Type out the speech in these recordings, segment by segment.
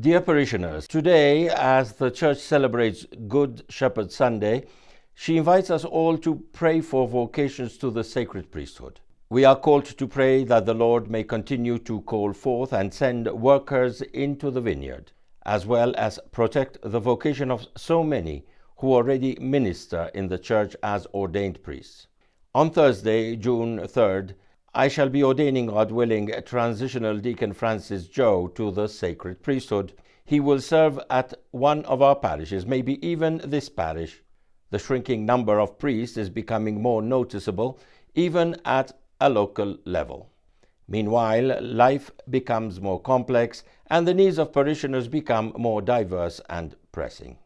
Dear parishioners, today, as the Church celebrates Good Shepherd Sunday, she invites us all to pray for vocations to the sacred priesthood. We are called to pray that the Lord may continue to call forth and send workers into the vineyard, as well as protect the vocation of so many who already minister in the Church as ordained priests. On Thursday, June 3rd, I shall be ordaining, God willing, Transitional Deacon Francis Joe to the sacred priesthood. He will serve at one of our parishes, maybe even this parish. The shrinking number of priests is becoming more noticeable, even at a local level. Meanwhile, life becomes more complex and the needs of parishioners become more diverse and pressing.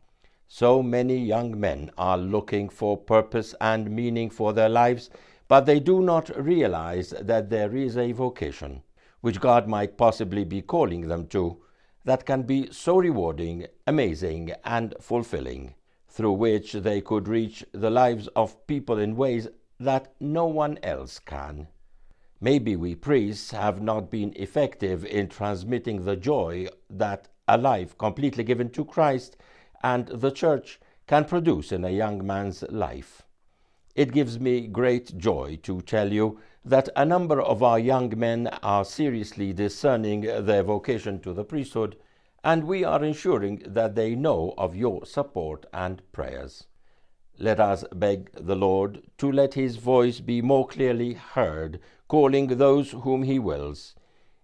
So many young men are looking for purpose and meaning for their lives, but they do not realize that there is a vocation, which God might possibly be calling them to, that can be so rewarding, amazing, and fulfilling, through which they could reach the lives of people in ways that no one else can. Maybe we priests have not been effective in transmitting the joy that a life completely given to Christ and the Church can produce in a young man's life. It gives me great joy to tell you that a number of our young men are seriously discerning their vocation to the priesthood, and we are ensuring that they know of your support and prayers. Let us beg the Lord to let his voice be more clearly heard, calling those whom he wills.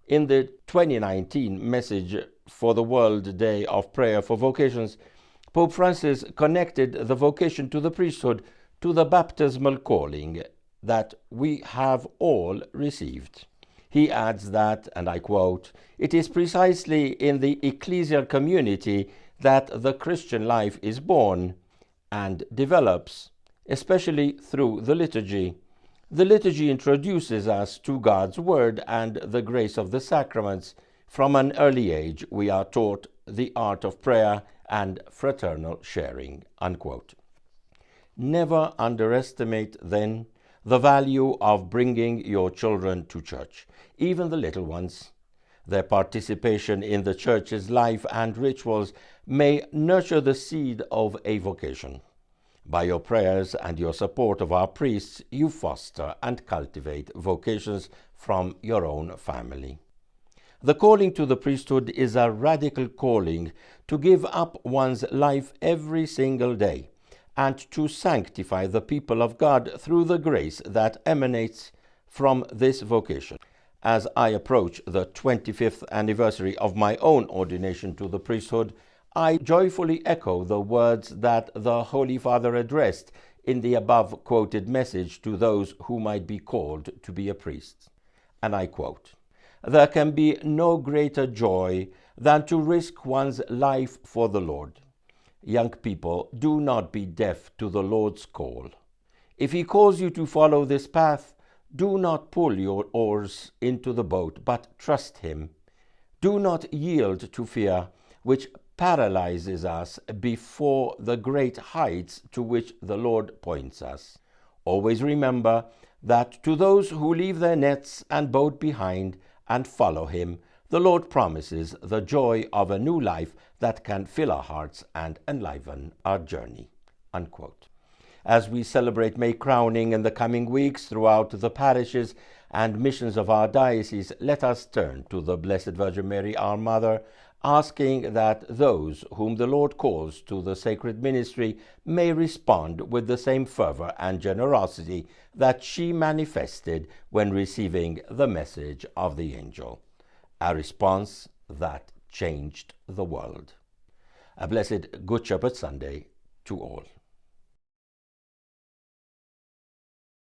In the 2019 message for the World Day of Prayer for Vocations, Pope Francis connected the vocation to the priesthood to the baptismal calling that we have all received. He adds that, and I quote, "It is precisely in the ecclesial community that the Christian life is born and develops, especially through the liturgy. The liturgy introduces us to God's word and the grace of the sacraments. From an early age, we are taught the art of prayer and fraternal sharing." Unquote. Never underestimate, then, the value of bringing your children to church, even the little ones. Their participation in the Church's life and rituals may nurture the seed of a vocation. By your prayers and your support of our priests, you foster and cultivate vocations from your own family. The calling to the priesthood is a radical calling to give up one's life every single day and to sanctify the people of God through the grace that emanates from this vocation. As I approach the 25th anniversary of my own ordination to the priesthood, I joyfully echo the words that the Holy Father addressed in the above quoted message to those who might be called to be a priest. And I quote, "There can be no greater joy than to risk one's life for the Lord. Young people, do not be deaf to the Lord's call. If he calls you to follow this path, do not pull your oars into the boat, but trust him. Do not yield to fear, which paralyzes us before the great heights to which the Lord points us. Always remember that to those who leave their nets and boat behind and follow him, the Lord promises the joy of a new life that can fill our hearts and enliven our journey." Unquote. As we celebrate May crowning in the coming weeks throughout the parishes and missions of our diocese, let us turn to the Blessed Virgin Mary, our Mother, asking that those whom the Lord calls to the sacred ministry may respond with the same fervor and generosity that she manifested when receiving the message of the angel. A response that changed the world. A blessed Good Shepherd Sunday to all.